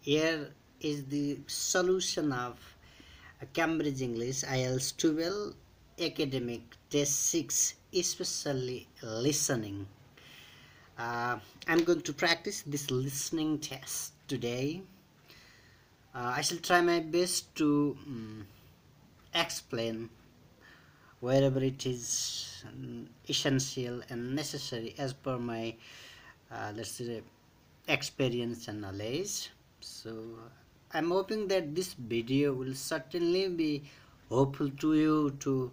here is the solution of Cambridge English IELTS 12 Academic Test 6, especially listening. I'm going to practice this listening test today. I shall try my best to explain wherever it is essential and necessary as per my let's say experience and knowledge. So I'm hoping that this video will certainly be helpful to you to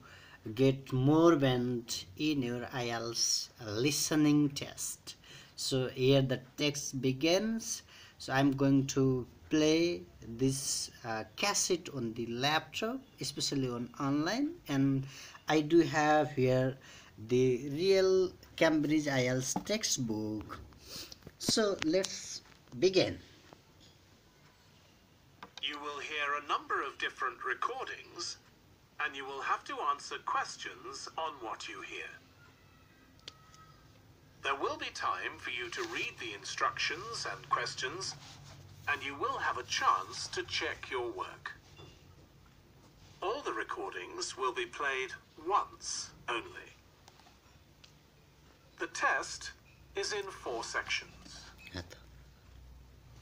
get more bent in your IELTS listening test. So here the text begins. So I'm going to play this cassette on the laptop, especially on online, and I do have here the real Cambridge IELTS textbook. So let's begin. You will hear a number of different recordings, and you will have to answer questions on what you hear. There will be time for you to read the instructions and questions, and you will have a chance to check your work. All the recordings will be played once only. The test is in 4 sections.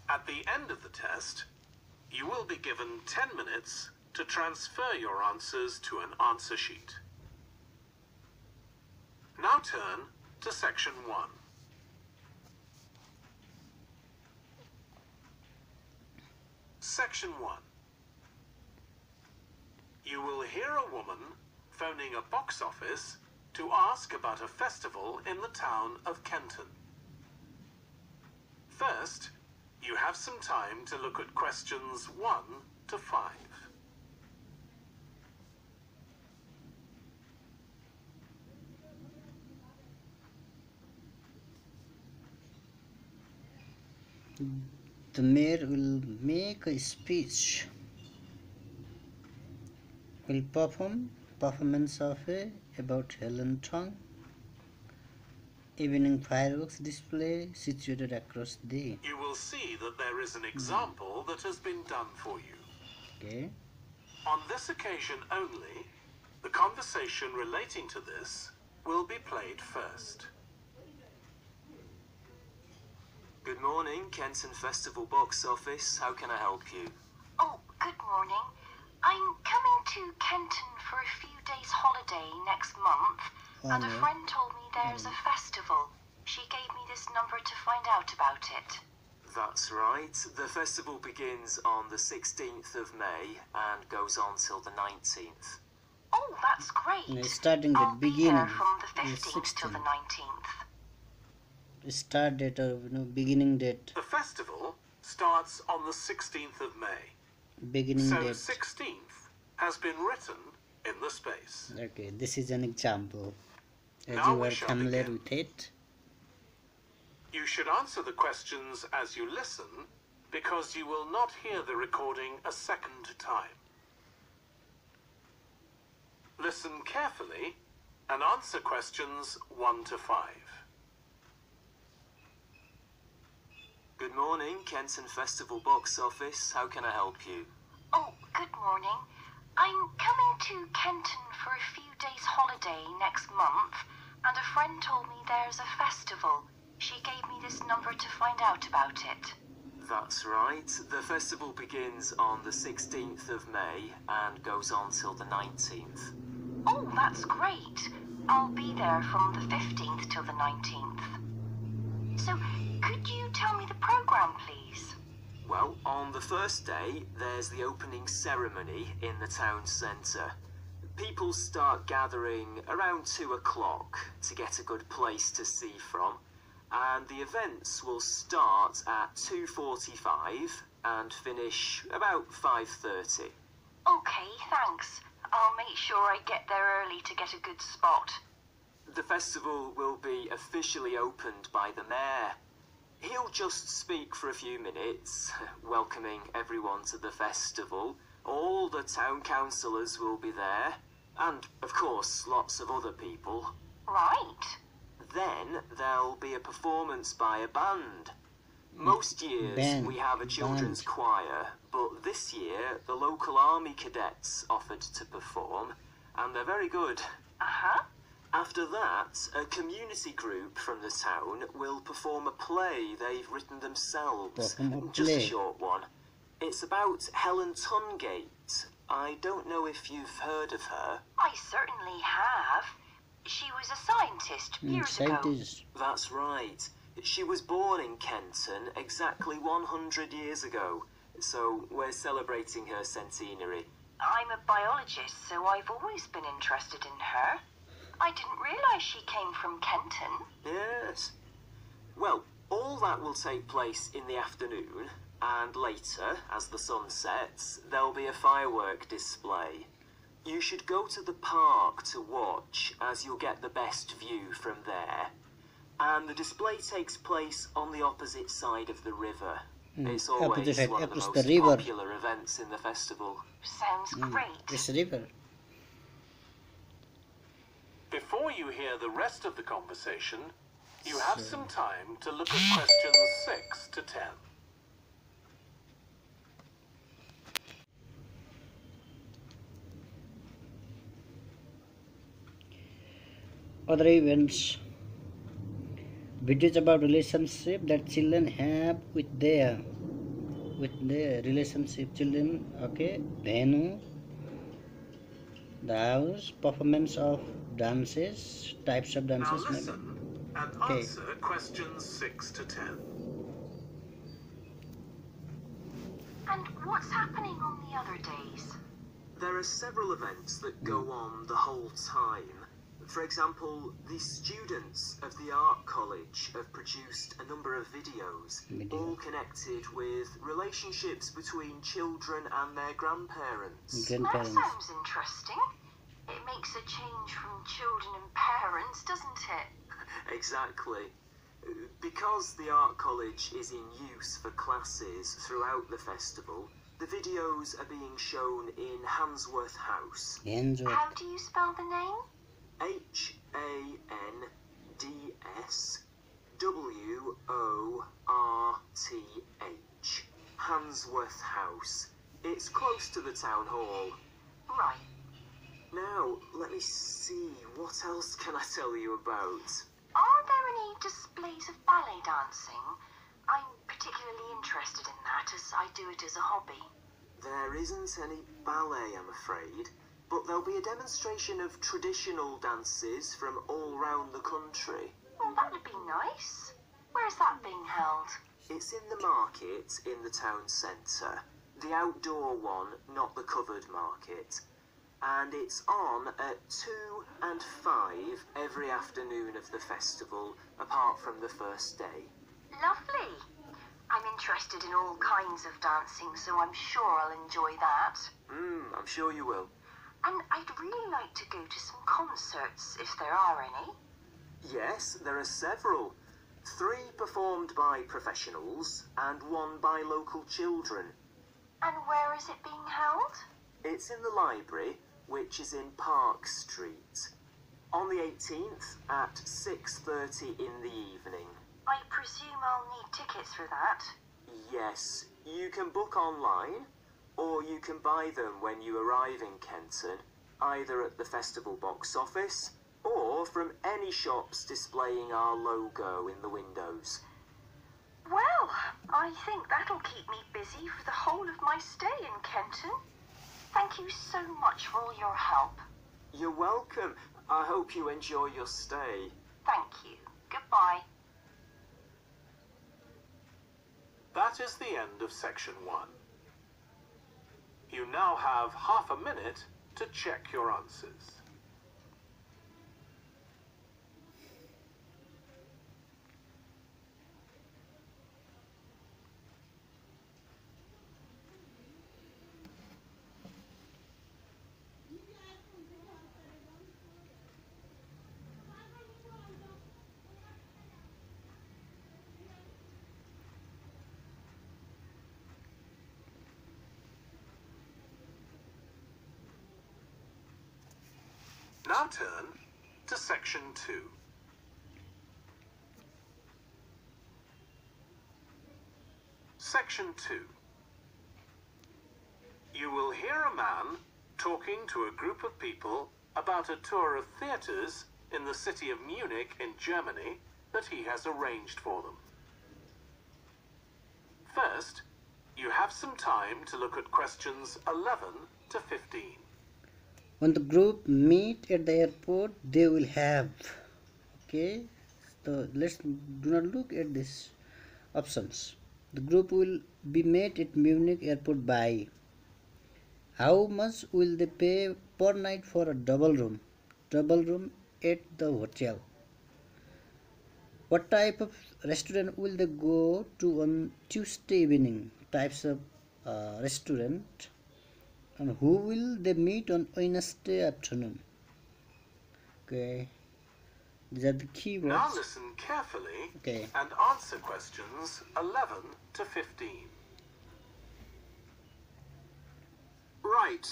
At the end of the test, you will be given 10 minutes to transfer your answers to an answer sheet. Now turn to section 1. Section 1. You will hear a woman phoning a box office to ask about a festival in the town of Kenton. First, you have some time to look at questions 1 to 5. The mayor will make a speech, will performance of about Helen Tong, evening fireworks display situated across the... You will see that there is an example that has been done for you. Okay. On this occasion only, the conversation relating to this will be played first. Good morning, Kenton Festival box office. How can I help you? Oh, good morning. I'm coming to Kenton for a few days holiday next month, and a friend told me there's a festival. She gave me this number to find out about it. That's right. The festival begins on the 16th of May and goes on till the 19th. Oh, that's great. Starting I'll at be beginning, there from the 15th till the 19th. Start date or beginning date. The festival starts on the 16th of May. Beginning so date. 16th has been written in the space. Okay, this is an example. As Now you we are shall familiar begin. with it. You should answer the questions as you listen, because you will not hear the recording a second time. Listen carefully and answer questions 1 to 5. Good morning, Kenton Festival box office. How can I help you? Oh, good morning. I'm coming to Kenton for a few days holiday next month, and a friend told me there's a festival. She gave me this number to find out about it. That's right. The festival begins on the 16th of May and goes on till the 19th. Oh, that's great. I'll be there from the 15th till the 19th. So, could you tell me the program, please? Well, on the first day, there's the opening ceremony in the town centre. People start gathering around 2 o'clock to get a good place to see from, and the events will start at 2:45 and finish about 5:30. Okay, thanks. I'll make sure I get there early to get a good spot. The festival will be officially opened by the mayor. He'll just speak for a few minutes, welcoming everyone to the festival. All the town councillors will be there, and, of course, lots of other people. Right. Then there'll be a performance by a band. Most years Band. we have a children's Band. choir, but this year the local army cadets offered to perform, and they're very good. Uh-huh. After that, a community group from the town will perform a play they've written themselves. Perform a Just a play. short one. It's about Helen Tungate. I don't know if you've heard of her. I certainly have. She was a scientist years ago. Scientist. That's right. She was born in Kenton exactly 100 years ago, so we're celebrating her centenary. I'm a biologist, so I've always been interested in her. I didn't realise she came from Kenton. Yes. Well, all that will take place in the afternoon, and later, as the sun sets, there'll be a firework display. You should go to the park to watch, as you'll get the best view from there. And the display takes place on the opposite side of the river. It's always Opposite, one of the across most the river. popular events in the festival. Sounds great. This river. Before you hear the rest of the conversation, you have some time to look at questions 6 to 10. Other events. Videos about relationship that children have with their relationship children. Okay. Venue. The house. Performance of dances. Types of Now dances. Maybe. listen and Okay. answer questions 6 to 10. And what's happening on the other days? There are several events that go on the whole time. For example, the students of the art college have produced a number of videos, all connected with relationships between children and their grandparents. That Grandparents. sounds interesting. It makes a change from children and parents, doesn't it? Exactly. Because the art college is in use for classes throughout the festival, the videos are being shown in Handsworth House. Enjoy. How do you spell the name? Handsworth. Handsworth House. It's close to the town hall. Right. Now, let me see, what else can I tell you about? Are there any displays of ballet dancing? I'm particularly interested in that as I do it as a hobby. There isn't any ballet, I'm afraid, but there'll be a demonstration of traditional dances from all round the country. Well, that would be nice. Where's that being held? It's in the market in the town centre. The outdoor one, not the covered market. And it's on at 2 and 5 every afternoon of the festival, apart from the first day. Lovely. I'm interested in all kinds of dancing, so I'm sure I'll enjoy that. I'm sure you will. And I'd really like to go to some concerts, if there are any. Yes, there are several. 3 performed by professionals and 1 by local children. And where is it being held? It's in the library, which is in Park Street. On the 18th at 6:30 in the evening. I presume I'll need tickets for that. Yes, you can book online, or you can buy them when you arrive in Kenton, either at the festival box office, or from any shops displaying our logo in the windows. Well, I think that'll keep me busy for the whole of my stay in Kenton. Thank you so much for all your help. You're welcome. I hope you enjoy your stay. Thank you. Goodbye. That is the end of section 1. You now have half a minute to check your answers. Now turn to section 2. Section 2. You will hear a man talking to a group of people about a tour of theatres in the city of Munich in Germany that he has arranged for them. First, you have some time to look at questions 11 to 15. When the group meet at the airport, they will have, okay, so let's do not look at these options. The group will be met at Munich airport by. How much will they pay per night for a double room? Double room at the hotel. What type of restaurant will they go to on Tuesday evening? Types of restaurant. And who will they meet on Wednesday afternoon? Okay, these are the keywords. Now listen carefully and answer questions 11 to 15. Right.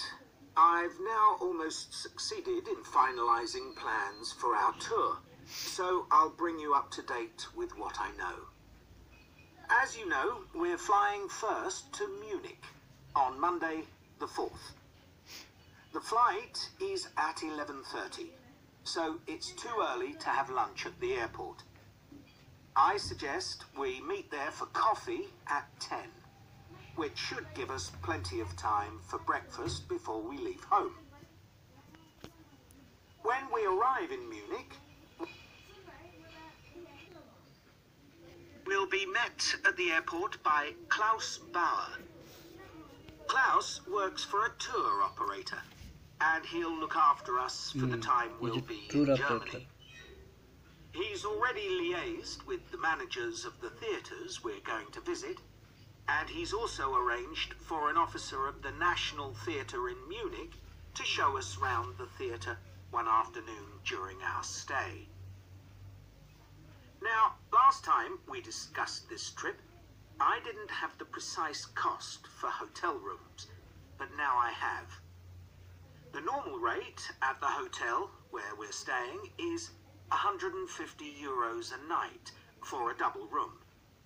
I've now almost succeeded in finalising plans for our tour, so I'll bring you up to date with what I know. As you know, we're flying first to Munich on Monday the 4th. The flight is at 11:30, so it's too early to have lunch at the airport. I suggest we meet there for coffee at 10. Which should give us plenty of time for breakfast before we leave home. When we arrive in Munich, we'll be met at the airport by Klaus Bauer. Klaus works for a tour operator, and he'll look after us for the time we'll be in Germany. He's already liaised with the managers of the theatres we're going to visit, and he's also arranged for an officer of the National Theatre in Munich to show us round the theatre one afternoon during our stay. Now, last time we discussed this trip, I didn't have the precise cost for hotel rooms, but now I have. The normal rate at the hotel where we're staying is €150 a night for a double room.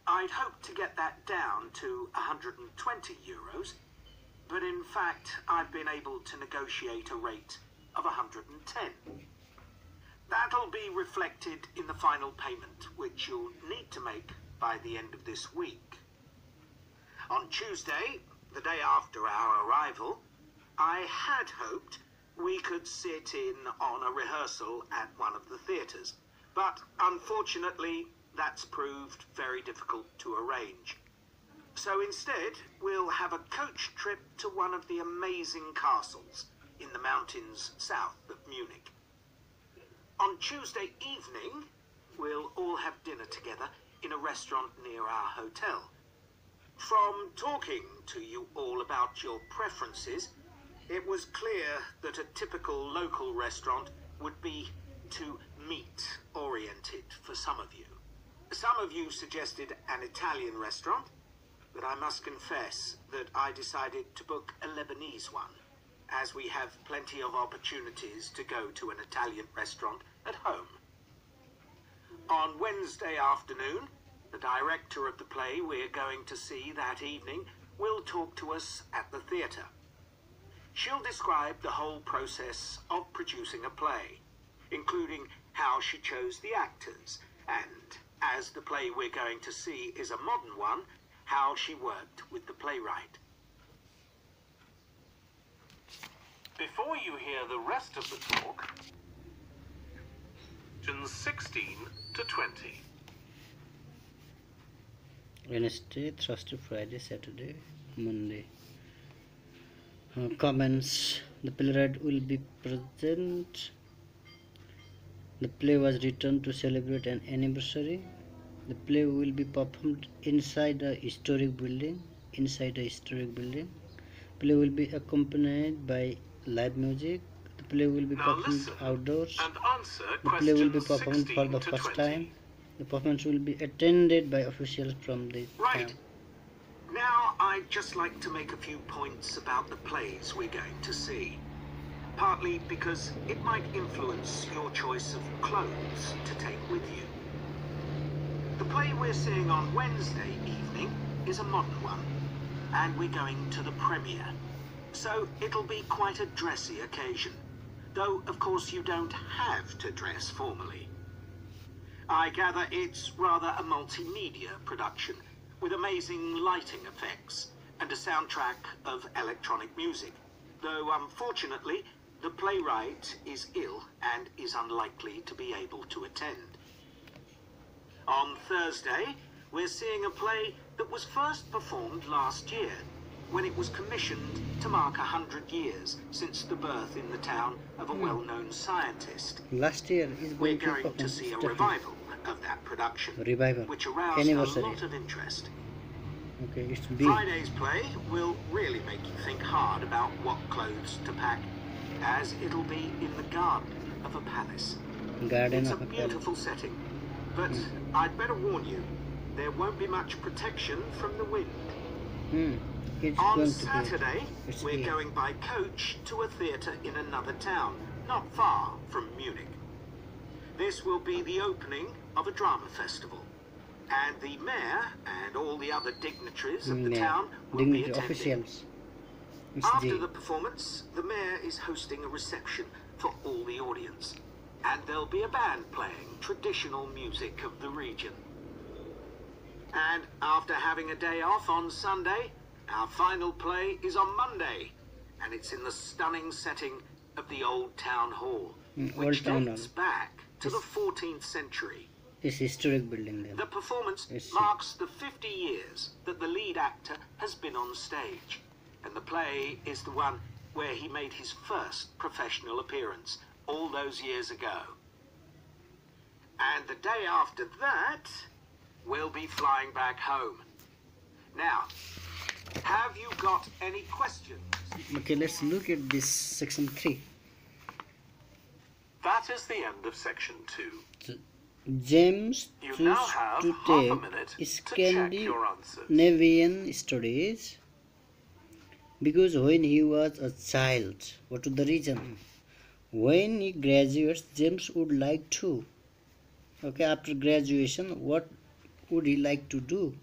I'd hoped to get that down to €120, but in fact I've been able to negotiate a rate of 110. That'll be reflected in the final payment, which you'll need to make by the end of this week. On Tuesday, the day after our arrival, I had hoped we could sit in on a rehearsal at one of the theatres, but unfortunately that's proved very difficult to arrange. So instead, we'll have a coach trip to one of the amazing castles in the mountains south of Munich. On Tuesday evening, we'll all have dinner together in a restaurant near our hotel. From talking to you all about your preferences, it was clear that a typical local restaurant would be too meat-oriented for some of you. Some of you suggested an Italian restaurant, but I must confess that I decided to book a Lebanese one, as we have plenty of opportunities to go to an Italian restaurant at home. On Wednesday afternoon, the director of the play we're going to see that evening will talk to us at the theatre. She'll describe the whole process of producing a play, including how she chose the actors, and as the play we're going to see is a modern one, how she worked with the playwright. Before you hear the rest of the talk, questions 16 to 20. Wednesday, Thursday, Friday, Saturday, Monday. Comments. The playwright will be present. The play was written to celebrate an anniversary. The play will be performed inside a historic building. Play will be accompanied by live music. The play will be performed outdoors. The play will be performed for the first time. The performance will be attended by officials from the town. Now, I'd just like to make a few points about the plays we're going to see. Partly because it might influence your choice of clothes to take with you. The play we're seeing on Wednesday evening is a modern one, and we're going to the premiere. So it'll be quite a dressy occasion, though of course you don't have to dress formally. I gather it's rather a multimedia production, with amazing lighting effects and a soundtrack of electronic music, though unfortunately the playwright is ill and is unlikely to be able to attend. On Thursday, we're seeing a play that was first performed last year, when it was commissioned to mark 100 years since the birth in the town of a well-known scientist. Last year is We're going to going to perform see a Stephanie. revival of that production, Revival. which aroused Anniversary. a lot of interest. Okay, it's big. Friday's play will really make you think hard about what clothes to pack, as it'll be in the garden of a palace. Garden It's a of a palace. beautiful setting, but I'd better warn you, there won't be much protection from the wind. It's On going Saturday, to be. It's we're big. going by coach to a theatre in another town, not far from Munich. This will be the opening of a drama festival, and the mayor and all the other dignitaries of the town will be Dignity attending. officials. It's After the the performance, the mayor is hosting a reception for all the audience, and there'll be a band playing traditional music of the region. And after having a day off on Sunday, our final play is on Monday, and it's in the stunning setting of the Old Town Hall, which Old Town dates Hall. back to the 14th century. It's historic building there. The performance Yes, marks the 50 years that the lead actor has been on stage, and the play is the one where he made his first professional appearance all those years ago. And the day after that, we'll be flying back home. Now, have you got any questions? Okay, let's look at this section 3. That is the end of section 2. James You chose now have to half a minute take to check your answers. Scandinavian studies because when he was a child. What is the reason? When he graduates, James would like to. Okay, after graduation, what would he like to do?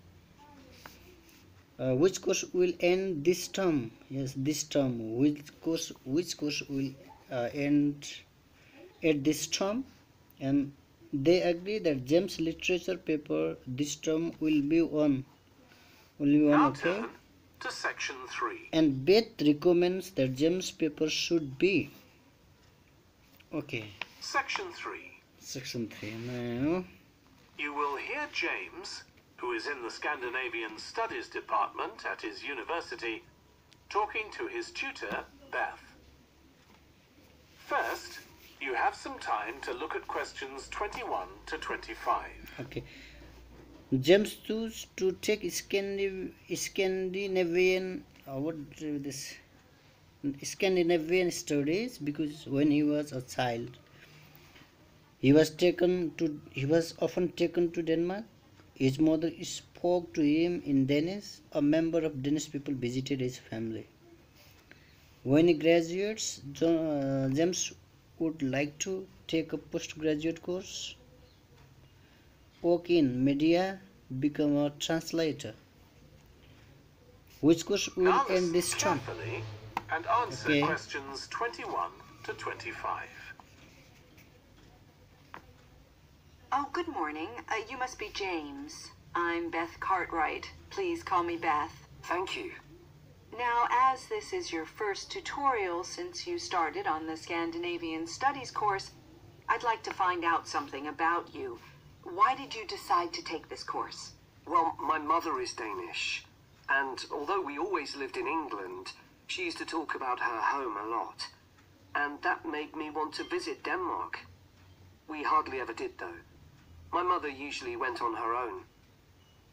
Which course will end this term? Yes, this term. Which course will end at this term? And they agree that James' literature paper this term will be on. Now Okay. turn to section 3. And Beth recommends that James' paper should be. Okay. Section 3. Section 3 now. You will hear James, who is in the Scandinavian Studies department at his university, talking to his tutor, Beth. First, you have some time to look at questions 21 to 25. Okay. James chose to take Scandinavian Scandinavian studies because when he was a child, he was often taken to Denmark. His mother spoke to him in Danish. A member of Danish people visited his family. When he graduates, James would like to take a postgraduate course, work in media, become a translator. Which course will Now end listen this term? carefully and answer Okay. questions 21 to 25. Oh, good morning. You must be James. I'm Beth Cartwright. Please call me Beth. Thank you. Now, as this is your first tutorial since you started on the Scandinavian Studies course, I'd like to find out something about you. Why did you decide to take this course? Well, my mother is Danish, and although we always lived in England, she used to talk about her home a lot, and that made me want to visit Denmark. We hardly ever did, though. My mother usually went on her own.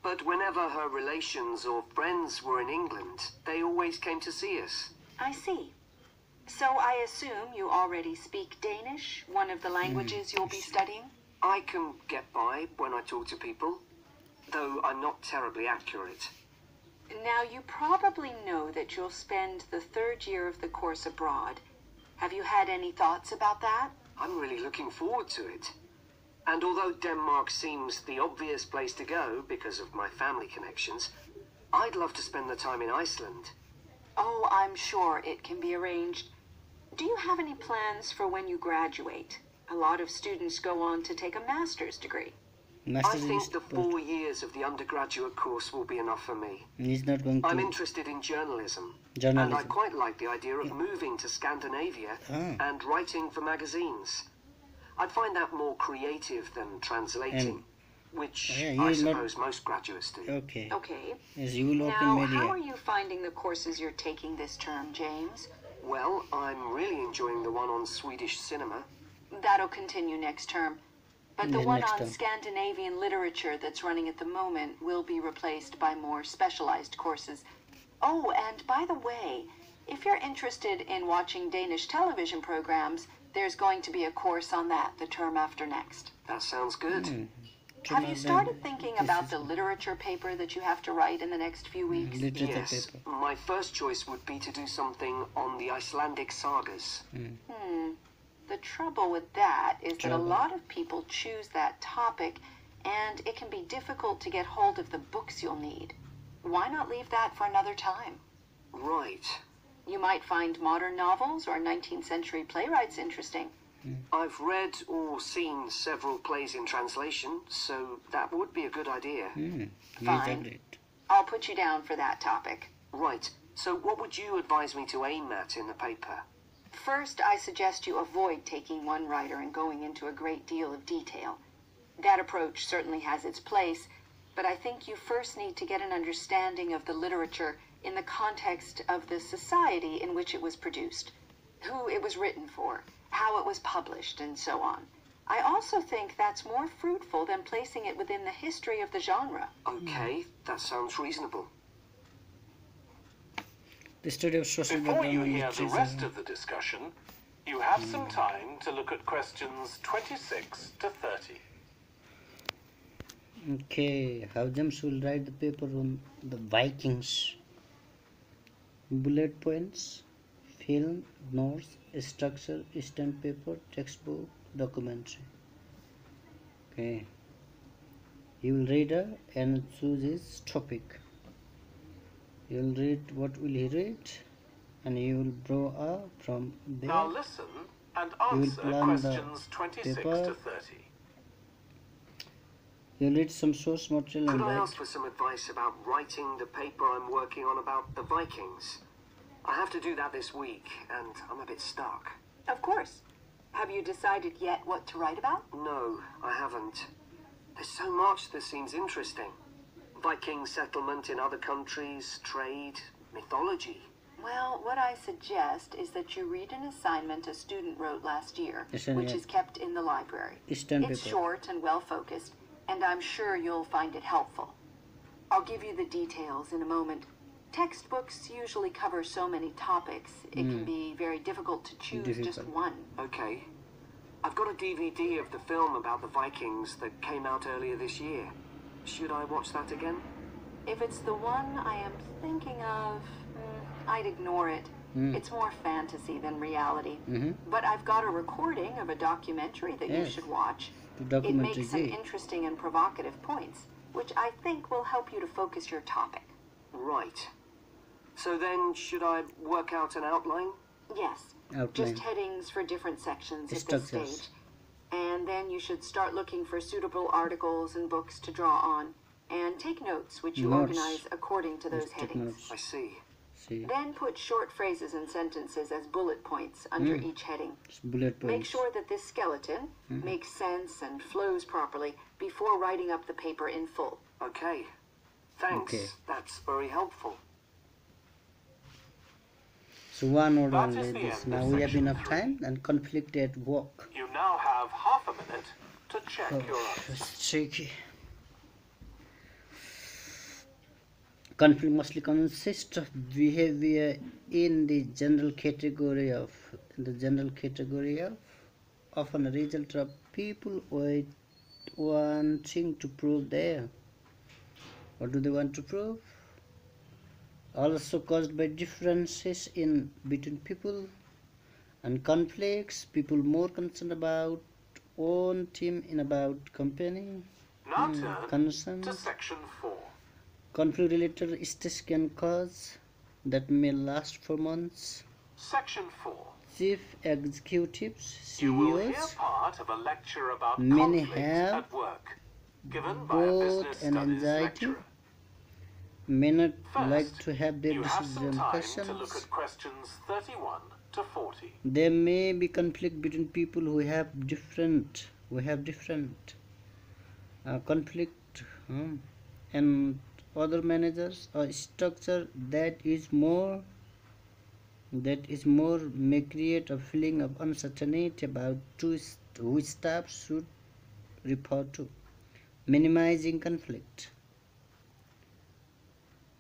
But whenever her relations or friends were in England, they always came to see us. I see. So I assume you already speak Danish, one of the languages you'll be studying? I can get by when I talk to people, though I'm not terribly accurate. Now, you probably know that you'll spend the third year of the course abroad. Have you had any thoughts about that? I'm really looking forward to it. And although Denmark seems the obvious place to go because of my family connections, I'd love to spend the time in Iceland. Oh, I'm sure it can be arranged. Do you have any plans for when you graduate? A lot of students go on to take a master's degree. I Master's think the 4 years of the undergraduate course will be enough for me. is not going I'm to interested in journalism. And journalism. I quite like the idea of moving to Scandinavia and writing for magazines. I'd find that more creative than translating, which Yeah, I you're not- suppose most graduates do. Okay. Okay. Yes, you will open Now, media. how are you finding the courses you're taking this term, James? Well, I'm really enjoying the one on Swedish cinema. That'll continue next term. But the Yeah, one next on term. Scandinavian literature that's running at the moment will be replaced by more specialized courses. Oh, and by the way, if you're interested in watching Danish television programs, there's going to be a course on that the term after next. That sounds good. Have you started thinking about the literature paper that you have to write in the next few weeks? Literature Yes, paper. my first choice would be to do something on the Icelandic sagas. The trouble with that is that a Trouble. lot of people choose that topic, and it can be difficult to get hold of the books you'll need. Why not leave that for another time? Right. You might find modern novels or 19th century playwrights interesting. I've read or seen several plays in translation, so that would be a good idea. Fine. I'll put you down for that topic. Right. So what would you advise me to aim at in the paper? First, I suggest you avoid taking one writer and going into a great deal of detail. That approach certainly has its place, but I think you first need to get an understanding of the literature in the context of the society in which it was produced, who it was written for, how it was published, and so on. I also think that's more fruitful than placing it within the history of the genre. Okay, that sounds reasonable. The study of social Before you background hear and the literature. rest of the discussion, you have some time to look at questions 26 to 30. Okay, how James will write the paper on the Vikings. Bullet points, film, notes, structure, stamp paper, textbook, documentary. Okay. He will read and choose his topic. He will read what will he read, and he will draw from there. Now listen and will answer plan the questions 26 paper. to 30. He will read some source material Could and I write. ask for some advice about writing the paper I'm working on about the Vikings? I have to do that this week, and I'm a bit stuck. Of course. Have you decided yet what to write about? No, I haven't. There's so much that seems interesting. Viking settlement in other countries, trade, mythology. Well, what I suggest is that you read an assignment a student wrote last year, Assignment. which is kept in the library. Stamp It's paper. short and well-focused, and I'm sure you'll find it helpful. I'll give you the details in a moment. Textbooks usually cover so many topics, it can be very difficult to choose just Difficult. one. Okay. I've got a DVD of the film about the Vikings that came out earlier this year. Should I watch that again? If it's the one I am thinking of, I'd ignore it. It's more fantasy than reality. But I've got a recording of a documentary that you Yes. should watch. The It documentary. makes some interesting and provocative points, which I think will help you to focus your topic. Right. So then, should I work out an outline? Yes, Outline. just headings for different sections at this Structures. stage. And then you should start looking for suitable articles and books to draw on. And take notes, which you Notes. organize according to those Take headings. notes. I see. See, Then put short phrases and sentences as bullet points under each heading. it's bullet points. Make sure that this skeleton makes sense and flows properly before writing up the paper in full. Okay. Thanks. Okay. That's very helpful. So one word That only is the this. end of Now we have section enough 3. time and conflict at work. You now have half a minute to check Oh, your answers. it's tricky. Conflict mostly consists of behavior in the general category of often a result of people wanting to prove there. What do they want to prove? Also caused by differences in between people and conflicts. People more concerned about own team in about company. Now turn Concerns. to section 4. Conflict-related stress can cause that may last for months. Section 4. Chief executives, You will hear CEOs, part of a lecture about many conflict have at work, given by a both business an studies anxiety, lecturer. may not like First, to have their you have some decision time questions. to look at questions 31 to 40. There may be conflict between people who have different conflict and other managers. A structure that is more may create a feeling of uncertainty about which staff should report to. Minimizing conflict.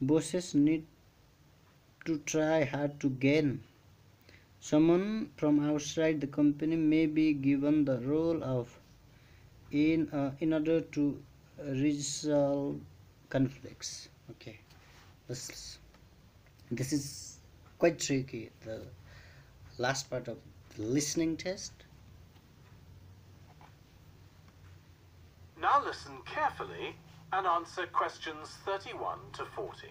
Bosses need to try hard to gain. Someone from outside the company may be given the role of in order to resolve conflicts. Okay, this is quite tricky. The last part of the listening test. Now listen carefully and answer questions 31 to 40.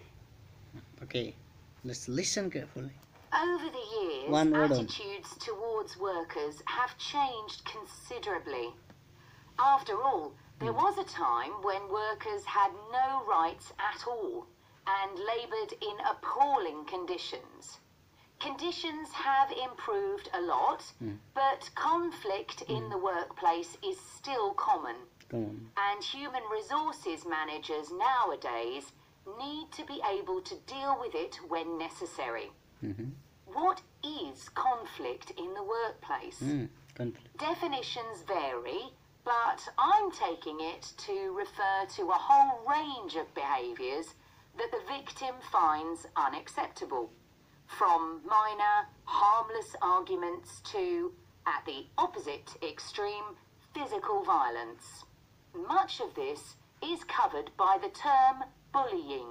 Okay, let's listen carefully. Over the years, One word on. attitudes towards workers have changed considerably. After all, there was a time when workers had no rights at all and laboured in appalling conditions. Conditions have improved a lot, but conflict in the workplace is still common. Come on. And human resources managers nowadays need to be able to deal with it when necessary. What is conflict in the workplace? Conflict. Definitions vary, but I'm taking it to refer to a whole range of behaviours that the victim finds unacceptable, from minor, harmless arguments to, at the opposite extreme, physical violence. Much of this is covered by the term bullying,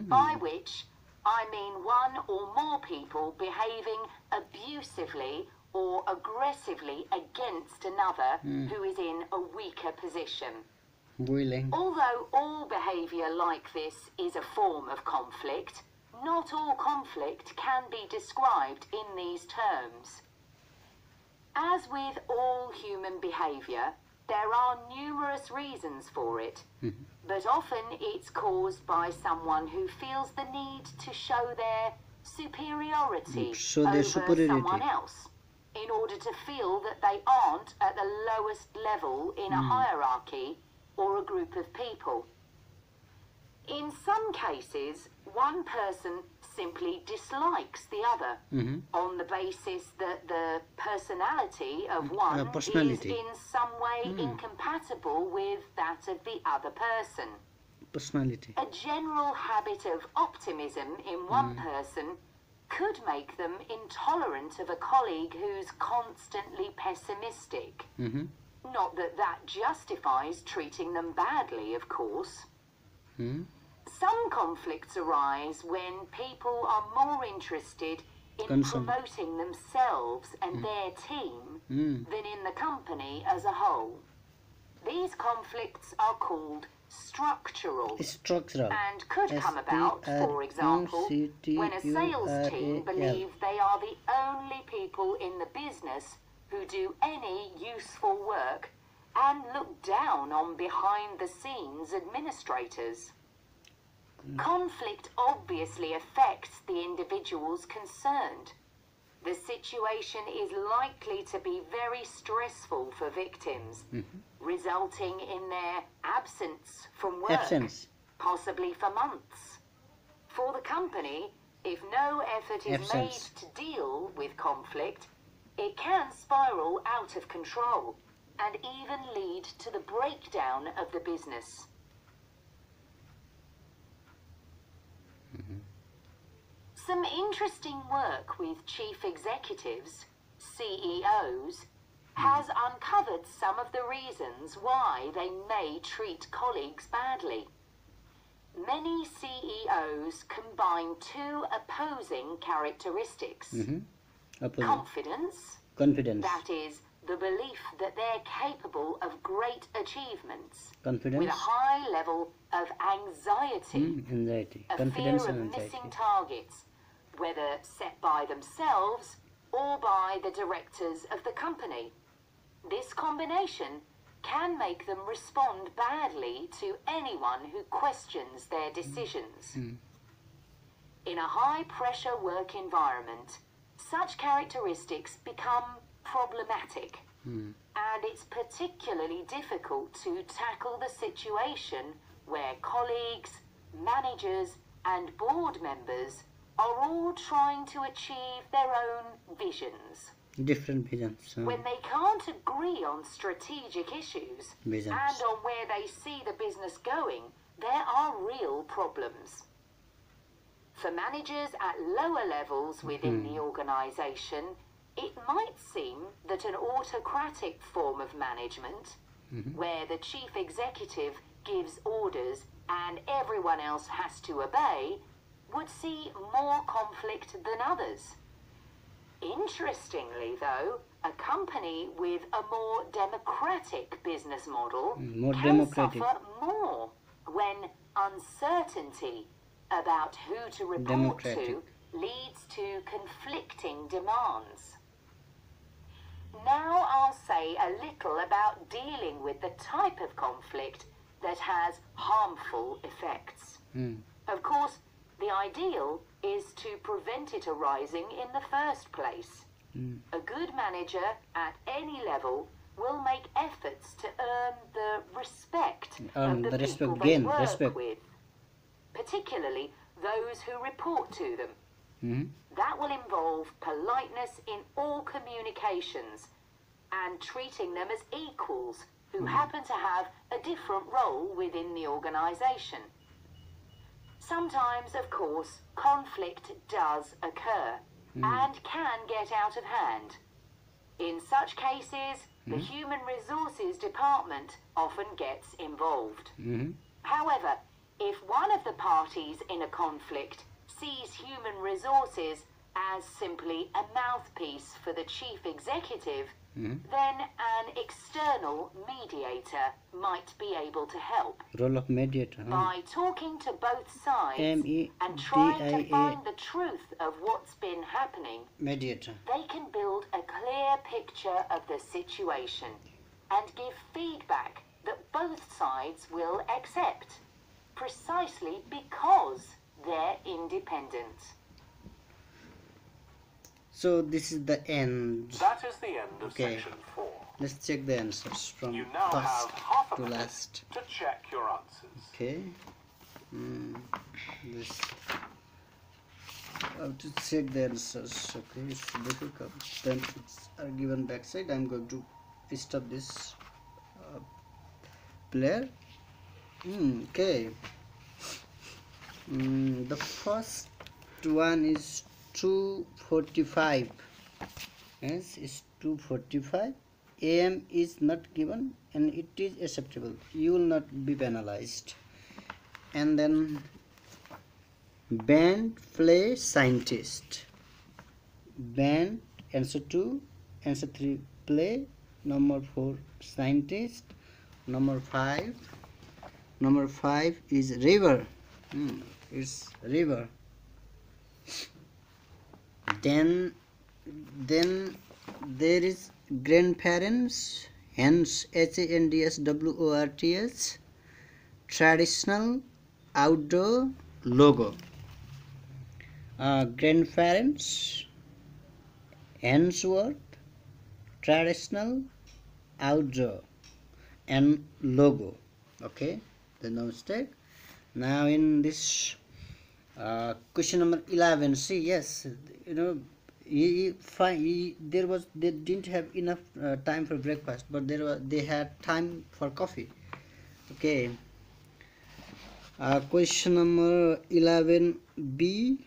by which I mean one or more people behaving abusively or aggressively against another who is in a weaker position. Bullying. Although all behaviour like this is a form of conflict, not all conflict can be described in these terms. As with all human behaviour, there are numerous reasons for it, but often it's caused by someone who feels the need to show their superiority over someone else, in order to feel that they aren't at the lowest level in a hierarchy or a group of people. In some cases, one person simply dislikes the other on the basis that the personality of one is in some way incompatible with that of the other person. Personality. A general habit of optimism in one person could make them intolerant of a colleague who's constantly pessimistic. Not that that justifies treating them badly, of course. Some conflicts arise when people are more interested in promoting themselves and their team than in the company as a whole. These conflicts are called structural and could come about, for example, when a sales team believe they are the only people in the business who do any useful work and look down on behind-the-scenes administrators. Conflict obviously affects the individuals concerned. The situation is likely to be very stressful for victims, resulting in their absence from work, possibly for months. For the company, if no effort is made to deal with conflict, it can spiral out of control and even lead to the breakdown of the business. Some interesting work with chief executives, CEOs, has uncovered some of the reasons why they may treat colleagues badly. Many CEOs combine two opposing characteristics. Confidence, that is, the belief that they're capable of great achievements, Confidence. with a high level of anxiety, Anxiety. a Confidence fear and of anxiety. missing targets, whether set by themselves or by the directors of the company. This combination can make them respond badly to anyone who questions their decisions. In a high-pressure work environment, such characteristics become problematic, and it's particularly difficult to tackle the situation where colleagues, managers, and board members are all trying to achieve their own visions. Different visions. When they can't agree on strategic issues Visions. and on where they see the business going, there are real problems. For managers at lower levels within the organisation, it might seem that an autocratic form of management, where the chief executive gives orders and everyone else has to obey, would see more conflict than others. Interestingly, though, a company with a more democratic business model More can democratic. suffer more when uncertainty about who to report Democratic. to leads to conflicting demands. Now I'll say a little about dealing with the type of conflict that has harmful effects. Of course, the ideal is to prevent it arising in the first place. A good manager at any level will make efforts to earn the respect Earn of the the respect, people gain they work respect. with, particularly those who report to them. Mhm. That will involve politeness in all communications and treating them as equals who happen to have a different role within the organisation. Sometimes, of course, conflict does occur and can get out of hand. In such cases, the Human Resources Department often gets involved. However, if one of the parties in a conflict sees human resources as simply a mouthpiece for the chief executive, then an external mediator might be able to help. Role of mediator. By talking to both sides M-E-D-I-A. and trying to find the truth of what's been happening, Mediator. they can build a clear picture of the situation and give feedback that both sides will accept, precisely because they're independent. So this is the end. That is the end of Okay. section 4. Let's check the answers from You now first have half a to minute last. to check your answers. Okay. This. I have to check the answers. Okay, it's difficult. Then it's are given backside. I'm going to stop this player. Okay. The first one is 2:45. Yes, it's 2:45. AM is not given and it is acceptable. You will not be penalized. And then band play scientist. Band, answer 2, answer 3 play, number 4 scientist, number 5 is river. It's river. Then there is grandparents, hence HANDSWORTS, traditional, outdoor, logo. Grandparents, Hensworth, traditional, outdoor, and logo. Okay, there's no mistake. Now in this question number 11, see, yes, you know, they didn't have enough time for breakfast, but they had time for coffee. Okay. Question number 11B,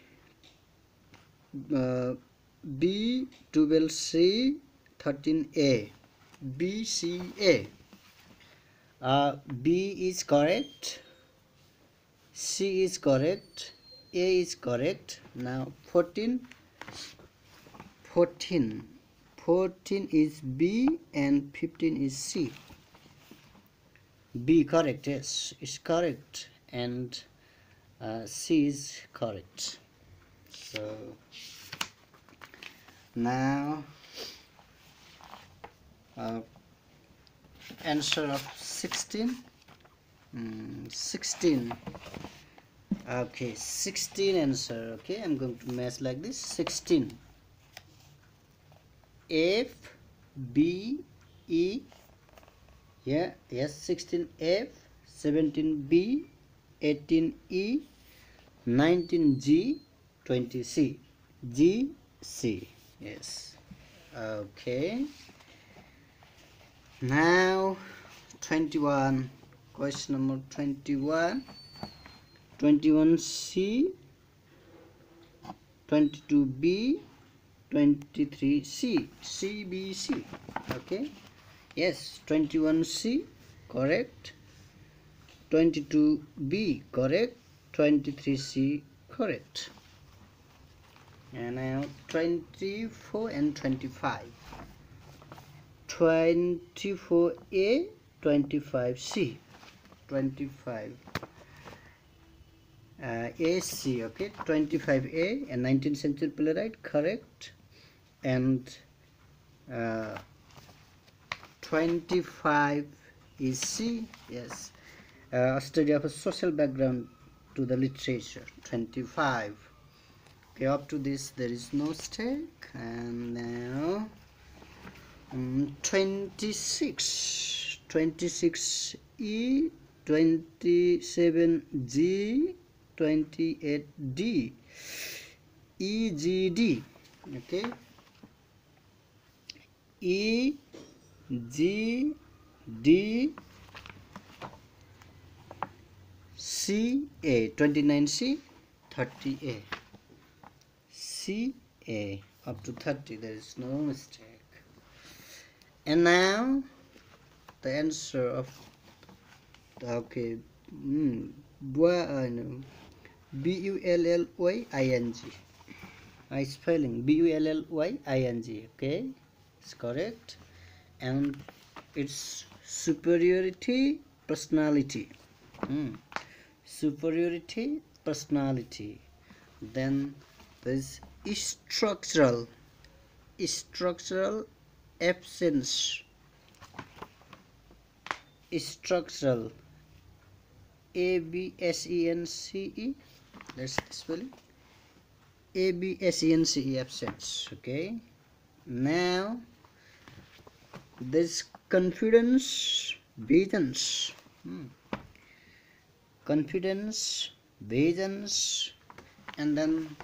B, 12C, 13A, B, C, A. B is correct, C is correct, A is correct. Now 14 14 is B and 15 is C. B correct, yes, it's correct, and C is correct. So now answer of 16. 16. Okay, 16 answer. Okay, I'm going to match like this. 16. F B E. Yeah, yes, 16 F, 17 B, 18 E, 19 G, 20 C. G C. Yes. Okay. Now 21. Question number 21. 21 C, 22 B, 23 C. C B C. Okay. Yes, 21 C correct, 22 B correct, 23 C correct. And now 24 and 25. 24 A, 25 C. 25 AC. Okay, 25 A and 19th century playwright correct, and 25 is C. Yes, a study of a social background to the literature. 25. Okay, up to this there is no mistake. And now 26. 26 E, 27 G, 28 D. E G D. Okay, E G D C A. 29 C, 30 A. C A up to 30, there is no mistake. And now the answer of okay, bullyin. I spelling bullyin. Okay, it's correct, and it's superiority personality. Superiority personality. Then there's structural absence. Structural ABSENCE. That's the spelling. ABSENCE absence. Okay. Now there's confidence visions. Confidence visions, and then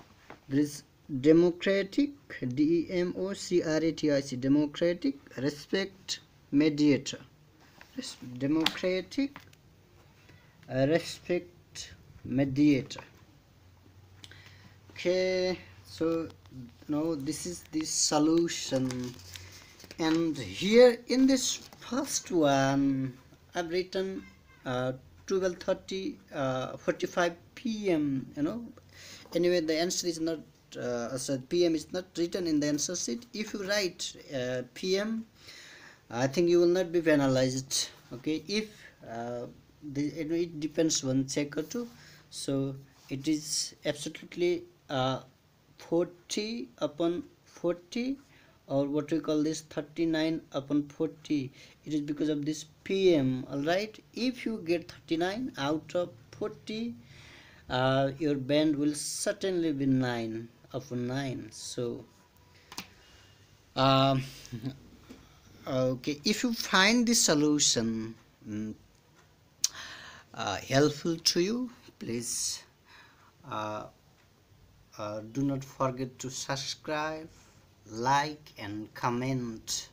there is democratic, DEMOCRATIC, democratic respect mediator. Democratic respect mediator. Okay, so now this is the solution, and here in this first one I've written 12:30 45 p.m. Anyway, the answer is not PM is not written in the answer sheet. If you write PM, I think you will not be penalized. Okay, if it depends one check or two, so it is absolutely 40 upon 40, or what we call this 39 upon 40. It is because of this PM. All right, if you get 39 out of 40, your band will certainly be 9 upon 9. So okay, if you find this solution helpful to you, please do not forget to subscribe, like and comment.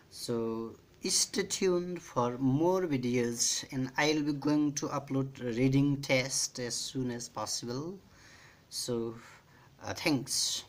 So stay tuned for more videos, and I'll be going to upload reading test as soon as possible. So thanks.